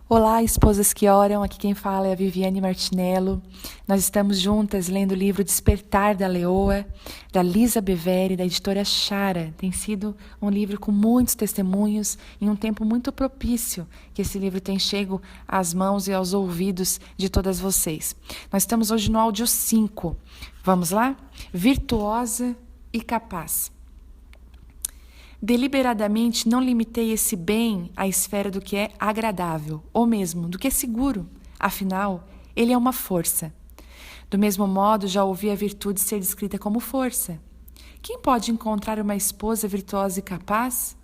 Olá, esposas que oram, aqui quem fala é a Viviane Martinello. Nós estamos juntas lendo o livro Despertar da Leoa, da Lisa Beveri, da editora Chara. Tem sido um livro com muitos testemunhos em um tempo muito propício que esse livro tem chego às mãos e aos ouvidos de todas vocês. Nós estamos hoje no áudio 5. Vamos lá? Virtuosa e capaz. Deliberadamente não limitei esse bem à esfera do que é agradável, ou mesmo do que é seguro. Afinal, ele é uma força. Do mesmo modo, já ouvi a virtude ser descrita como força. Quem pode encontrar uma esposa virtuosa e capaz?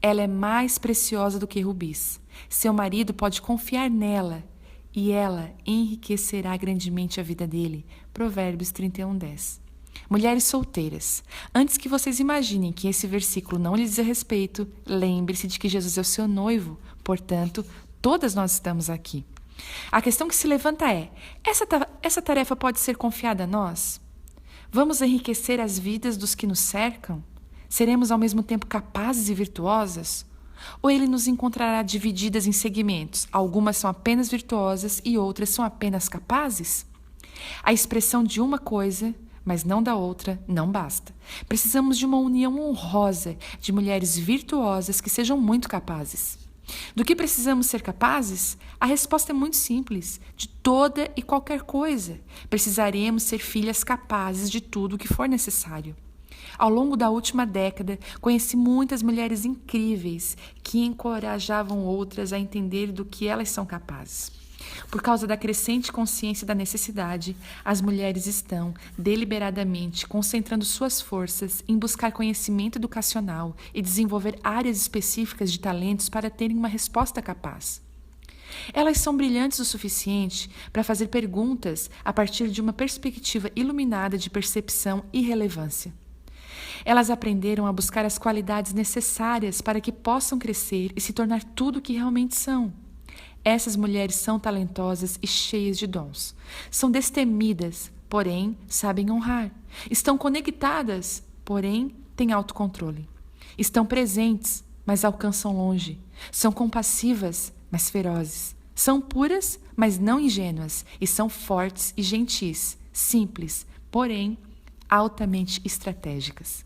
Ela é mais preciosa do que rubis. Seu marido pode confiar nela, e ela enriquecerá grandemente a vida dele. Provérbios 31:10. Mulheres solteiras, antes que vocês imaginem que esse versículo não lhes diz respeito, lembre-se de que Jesus é o seu noivo, portanto, todas nós estamos aqui. A questão que se levanta é, essa tarefa pode ser confiada a nós? Vamos enriquecer as vidas dos que nos cercam? Seremos ao mesmo tempo capazes e virtuosas? Ou ele nos encontrará divididas em segmentos, algumas são apenas virtuosas e outras são apenas capazes? A expressão de uma coisa, mas não da outra, não basta. Precisamos de uma união honrosa de mulheres virtuosas que sejam muito capazes. Do que precisamos ser capazes? A resposta é muito simples. De toda e qualquer coisa. Precisaremos ser filhas capazes de tudo o que for necessário. Ao longo da última década, conheci muitas mulheres incríveis que encorajavam outras a entender do que elas são capazes. Por causa da crescente consciência da necessidade, as mulheres estão, deliberadamente, concentrando suas forças em buscar conhecimento educacional e desenvolver áreas específicas de talentos para terem uma resposta capaz. Elas são brilhantes o suficiente para fazer perguntas a partir de uma perspectiva iluminada de percepção e relevância. Elas aprenderam a buscar as qualidades necessárias para que possam crescer e se tornar tudo o que realmente são. Essas mulheres são talentosas e cheias de dons. São destemidas, porém sabem honrar. Estão conectadas, porém têm autocontrole. Estão presentes, mas alcançam longe. São compassivas, mas ferozes. São puras, mas não ingênuas. E são fortes e gentis, simples, porém altamente estratégicas.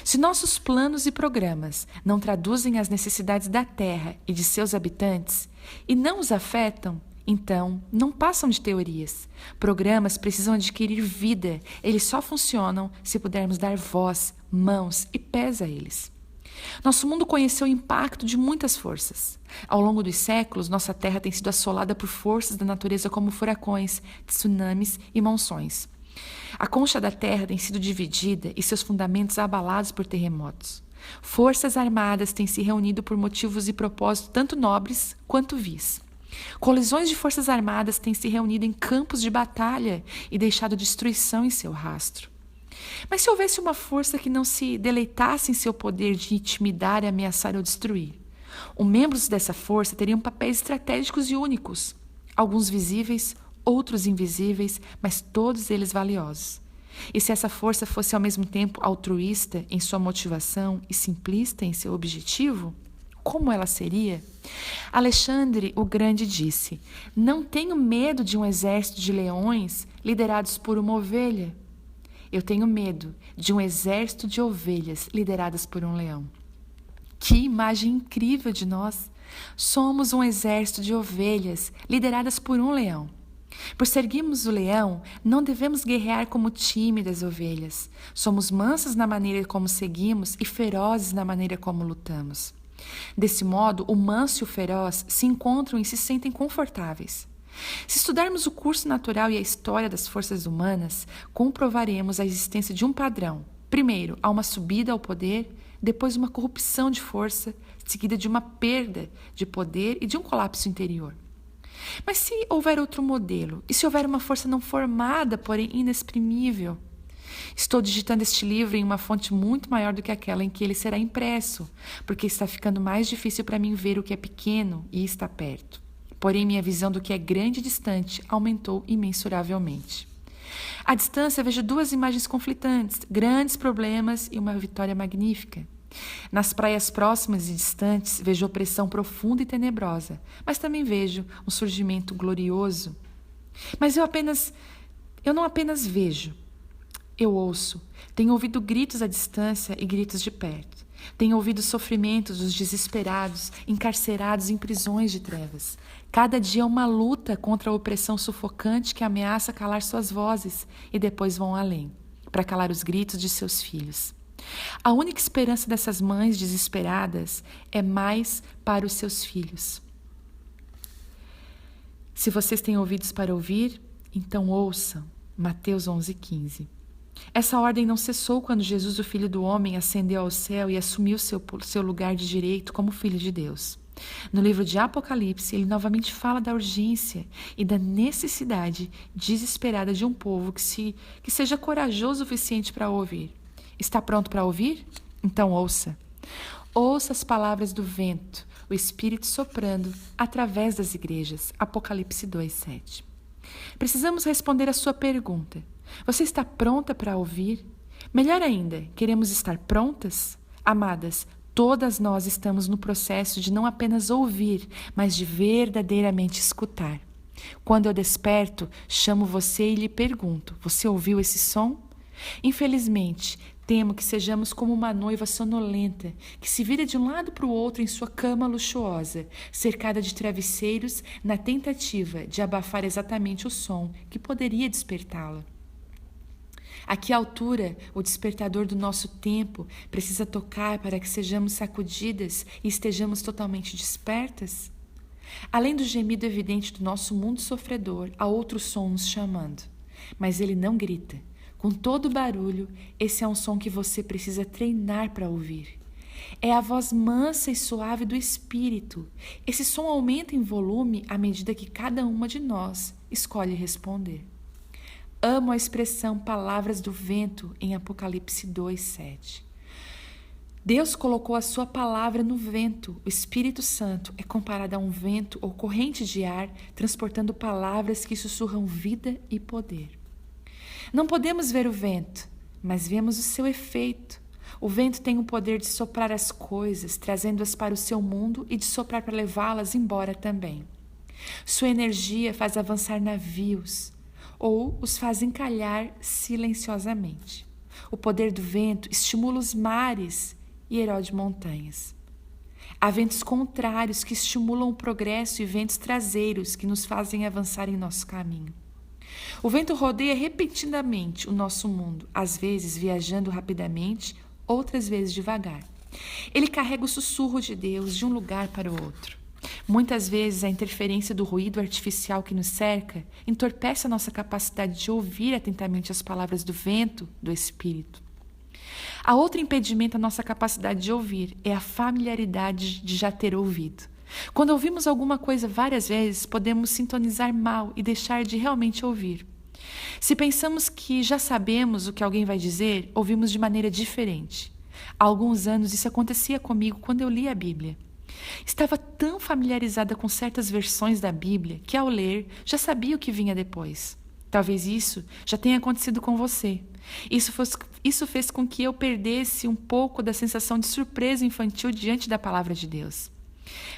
Se nossos planos e programas não traduzem as necessidades da Terra e de seus habitantes e não os afetam, então não passam de teorias. Programas precisam adquirir vida, eles só funcionam se pudermos dar voz, mãos e pés a eles. Nosso mundo conheceu o impacto de muitas forças. Ao longo dos séculos, nossa Terra tem sido assolada por forças da natureza como furacões, tsunamis e monções. A concha da terra tem sido dividida e seus fundamentos abalados por terremotos. Forças armadas têm se reunido por motivos e propósitos tanto nobres quanto vis. Colisões de forças armadas têm se reunido em campos de batalha e deixado destruição em seu rastro. Mas se houvesse uma força que não se deleitasse em seu poder de intimidar, ameaçar ou destruir, os membros dessa força teriam papéis estratégicos e únicos, alguns visíveis, outros invisíveis, mas todos eles valiosos. E se essa força fosse ao mesmo tempo altruísta em sua motivação e simplista em seu objetivo, como ela seria? Alexandre o Grande disse: "Não tenho medo de um exército de leões liderados por uma ovelha. Eu tenho medo de um exército de ovelhas lideradas por um leão." Que imagem incrível de nós! Somos um exército de ovelhas lideradas por um leão. Por seguirmos o leão, não devemos guerrear como tímidas ovelhas. Somos mansas na maneira como seguimos e ferozes na maneira como lutamos. Desse modo, o manso e o feroz se encontram e se sentem confortáveis. Se estudarmos o curso natural e a história das forças humanas, comprovaremos a existência de um padrão. Primeiro, há uma subida ao poder, depois uma corrupção de força, seguida de uma perda de poder e de um colapso interior. Mas se houver outro modelo, e se houver uma força não formada, porém inexprimível? Estou digitando este livro em uma fonte muito maior do que aquela em que ele será impresso, porque está ficando mais difícil para mim ver o que é pequeno e está perto. Porém, minha visão do que é grande e distante aumentou imensuravelmente. À distância, vejo duas imagens conflitantes, grandes problemas e uma vitória magnífica. Nas praias próximas e distantes, vejo opressão profunda e tenebrosa, mas também vejo um surgimento glorioso. Mas eu não apenas vejo, eu ouço. Tenho ouvido gritos à distância e gritos de perto. Tenho ouvido sofrimentos dos desesperados, encarcerados em prisões de trevas. Cada dia é uma luta contra a opressão sufocante que ameaça calar suas vozes e depois vão além, para calar os gritos de seus filhos. A única esperança dessas mães desesperadas é mais para os seus filhos. Se vocês têm ouvidos para ouvir, então ouçam. Mateus 11:15. Essa ordem não cessou quando Jesus, o Filho do Homem, ascendeu ao céu e assumiu seu lugar de direito como Filho de Deus. No livro de Apocalipse, ele novamente fala da urgência e da necessidade desesperada de um povo que seja corajoso o suficiente para ouvir. Está pronto para ouvir? Então ouça. Ouça as palavras do vento, o Espírito soprando através das igrejas. Apocalipse 2:7. Precisamos responder a sua pergunta. Você está pronta para ouvir? Melhor ainda, queremos estar prontas? Amadas, todas nós estamos no processo de não apenas ouvir, mas de verdadeiramente escutar. Quando eu desperto, chamo você e lhe pergunto: você ouviu esse som? Infelizmente, temo que sejamos como uma noiva sonolenta, que se vira de um lado para o outro em sua cama luxuosa, cercada de travesseiros, na tentativa de abafar exatamente o som que poderia despertá-la. A que altura o despertador do nosso tempo precisa tocar para que sejamos sacudidas e estejamos totalmente despertas? Além do gemido evidente do nosso mundo sofredor, há outro som nos chamando, mas ele não grita. Com todo o barulho, esse é um som que você precisa treinar para ouvir. É a voz mansa e suave do Espírito. Esse som aumenta em volume à medida que cada uma de nós escolhe responder. Amo a expressão palavras do vento em Apocalipse 2:7. Deus colocou a sua palavra no vento. O Espírito Santo é comparado a um vento ou corrente de ar, transportando palavras que sussurram vida e poder. Não podemos ver o vento, mas vemos o seu efeito. O vento tem o poder de soprar as coisas, trazendo-as para o seu mundo e de soprar para levá-las embora também. Sua energia faz avançar navios, ou os faz encalhar silenciosamente. O poder do vento estimula os mares e erode montanhas. Há ventos contrários que estimulam o progresso e ventos traseiros que nos fazem avançar em nosso caminho. O vento rodeia repentinamente o nosso mundo, às vezes viajando rapidamente, outras vezes devagar. Ele carrega o sussurro de Deus de um lugar para o outro. Muitas vezes a interferência do ruído artificial que nos cerca entorpece a nossa capacidade de ouvir atentamente as palavras do vento, do Espírito. A outro impedimento à nossa capacidade de ouvir é a familiaridade de já ter ouvido. Quando ouvimos alguma coisa várias vezes, podemos sintonizar mal e deixar de realmente ouvir. Se pensamos que já sabemos o que alguém vai dizer, ouvimos de maneira diferente. Há alguns anos isso acontecia comigo quando eu li a Bíblia. Estava tão familiarizada com certas versões da Bíblia que, ao ler, já sabia o que vinha depois. Talvez isso já tenha acontecido com você. Isso fez com que eu perdesse um pouco da sensação de surpresa infantil diante da palavra de Deus.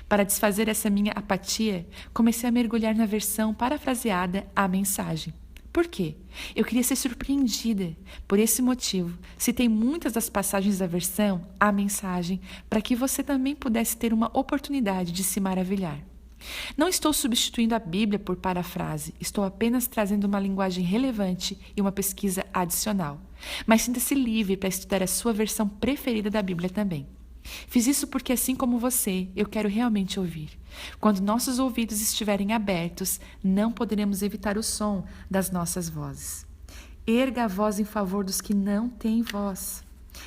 Para desfazer essa minha apatia, comecei a mergulhar na versão parafraseada A Mensagem. Por quê? Eu queria ser surpreendida. Por esse motivo, citei muitas das passagens da versão A Mensagem para que você também pudesse ter uma oportunidade de se maravilhar. Não estou substituindo a Bíblia por parafrase, estou apenas trazendo uma linguagem relevante e uma pesquisa adicional. Mas sinta-se livre para estudar a sua versão preferida da Bíblia também. Fiz isso porque, assim como você, eu quero realmente ouvir. Quando nossos ouvidos estiverem abertos, não poderemos evitar o som das nossas vozes. Erga a voz em favor dos que não têm voz,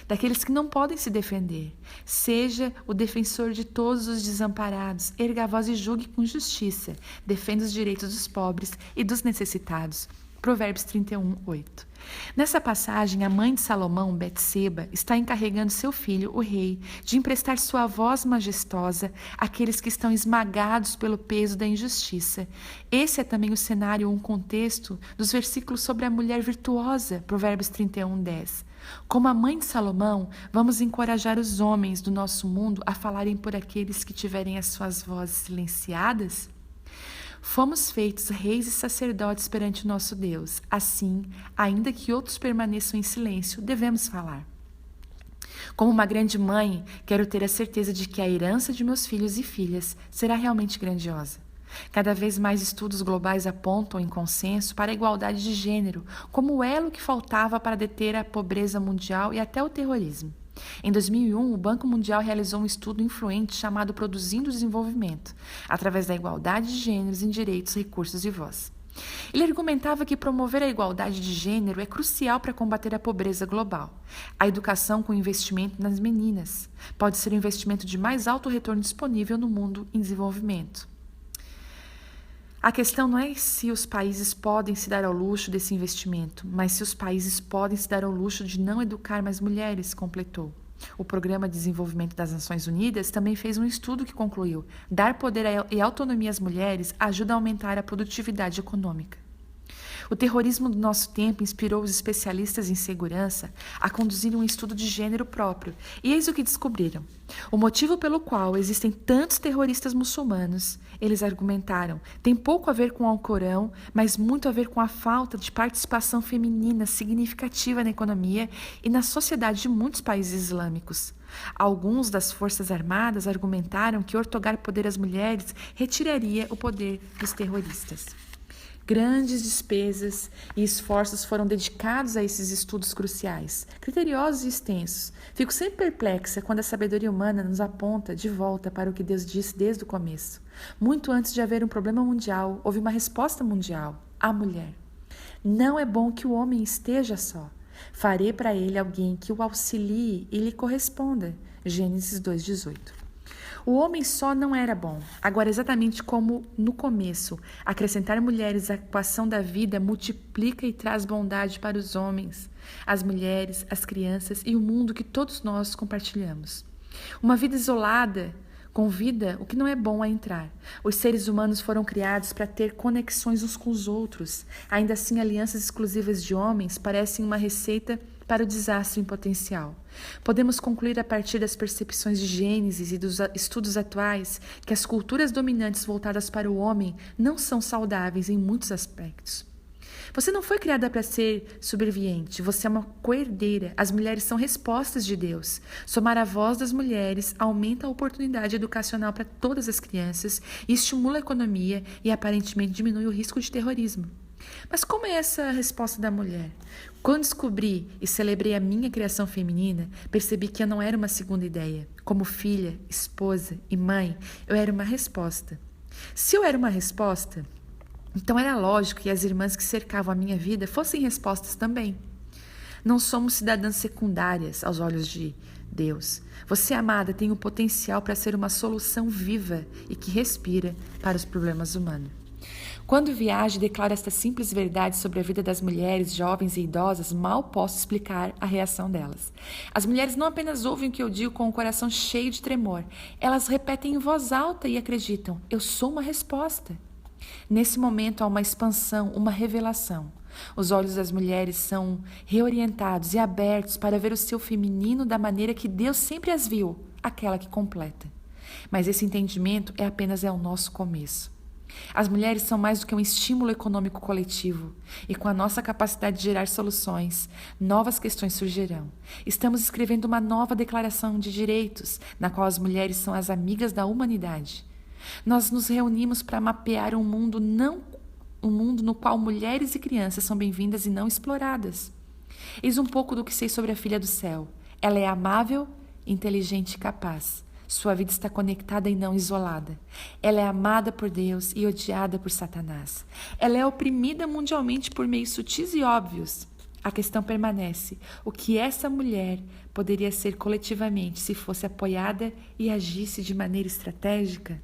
daqueles que não podem se defender. Seja o defensor de todos os desamparados. Erga a voz e julgue com justiça. Defenda os direitos dos pobres e dos necessitados. Provérbios 31:8. Nessa passagem, a mãe de Salomão, Betseba, está encarregando seu filho, o rei, de emprestar sua voz majestosa àqueles que estão esmagados pelo peso da injustiça. Esse é também o cenário ou um contexto dos versículos sobre a mulher virtuosa, Provérbios 31:10. Como a mãe de Salomão, vamos encorajar os homens do nosso mundo a falarem por aqueles que tiverem as suas vozes silenciadas? Fomos feitos reis e sacerdotes perante o nosso Deus. Assim, ainda que outros permaneçam em silêncio, devemos falar. Como uma grande mãe, quero ter a certeza de que a herança de meus filhos e filhas será realmente grandiosa. Cada vez mais estudos globais apontam em consenso para a igualdade de gênero como o elo que faltava para deter a pobreza mundial e até o terrorismo. Em 2001, o Banco Mundial realizou um estudo influente chamado Produzindo Desenvolvimento, através da igualdade de gêneros em direitos, recursos e voz. Ele argumentava que promover a igualdade de gênero é crucial para combater a pobreza global. A educação com investimento nas meninas pode ser o investimento de mais alto retorno disponível no mundo em desenvolvimento. A questão não é se os países podem se dar ao luxo desse investimento, mas se os países podem se dar ao luxo de não educar mais mulheres, completou. O Programa de Desenvolvimento das Nações Unidas também fez um estudo que concluiu: dar poder e autonomia às mulheres ajuda a aumentar a produtividade econômica. O terrorismo do nosso tempo inspirou os especialistas em segurança a conduzir um estudo de gênero próprio, e eis o que descobriram. O motivo pelo qual existem tantos terroristas muçulmanos, eles argumentaram, tem pouco a ver com o Alcorão, mas muito a ver com a falta de participação feminina significativa na economia e na sociedade de muitos países islâmicos. Alguns das Forças Armadas argumentaram que outorgar poder às mulheres retiraria o poder dos terroristas. Grandes despesas e esforços foram dedicados a esses estudos cruciais, criteriosos e extensos. Fico sempre perplexa quando a sabedoria humana nos aponta de volta para o que Deus disse desde o começo. Muito antes de haver um problema mundial, houve uma resposta mundial: a mulher. Não é bom que o homem esteja só. Farei para ele alguém que o auxilie e lhe corresponda. Gênesis 2:18. O homem só não era bom. Agora, exatamente como no começo, acrescentar mulheres à equação da vida multiplica e traz bondade para os homens, as mulheres, as crianças e o mundo que todos nós compartilhamos. Uma vida isolada convida o que não é bom a entrar. Os seres humanos foram criados para ter conexões uns com os outros. Ainda assim, alianças exclusivas de homens parecem uma receita para o desastre em potencial. Podemos concluir a partir das percepções de Gênesis e dos estudos atuais que as culturas dominantes voltadas para o homem não são saudáveis em muitos aspectos. Você não foi criada para ser subserviente, você é uma coerdeira. As mulheres são respostas de Deus. Somar a voz das mulheres aumenta a oportunidade educacional para todas as crianças e estimula a economia e aparentemente diminui o risco de terrorismo. Mas como é essa resposta da mulher? Quando descobri e celebrei a minha criação feminina, percebi que eu não era uma segunda ideia. Como filha, esposa e mãe, eu era uma resposta. Se eu era uma resposta, então era lógico que as irmãs que cercavam a minha vida fossem respostas também. Não somos cidadãs secundárias aos olhos de Deus. Você, amada, tem o potencial para ser uma solução viva e que respira para os problemas humanos. Quando viajo e declaro esta simples verdade sobre a vida das mulheres, jovens e idosas, mal posso explicar a reação delas. As mulheres não apenas ouvem o que eu digo com o coração cheio de tremor, elas repetem em voz alta e acreditam: eu sou uma resposta. Nesse momento há uma expansão, uma revelação. Os olhos das mulheres são reorientados e abertos para ver o seu feminino da maneira que Deus sempre as viu, aquela que completa. Mas esse entendimento é apenas o nosso começo. As mulheres são mais do que um estímulo econômico coletivo, e com a nossa capacidade de gerar soluções, novas questões surgirão. Estamos escrevendo uma nova declaração de direitos, na qual as mulheres são as amigas da humanidade. Nós nos reunimos para mapear um mundo no qual mulheres e crianças são bem-vindas e não exploradas. Eis um pouco do que sei sobre a filha do céu. Ela é amável, inteligente e capaz. Sua vida está conectada e não isolada. Ela é amada por Deus e odiada por Satanás. Ela é oprimida mundialmente por meios sutis e óbvios. A questão permanece: o que essa mulher poderia ser coletivamente se fosse apoiada e agisse de maneira estratégica?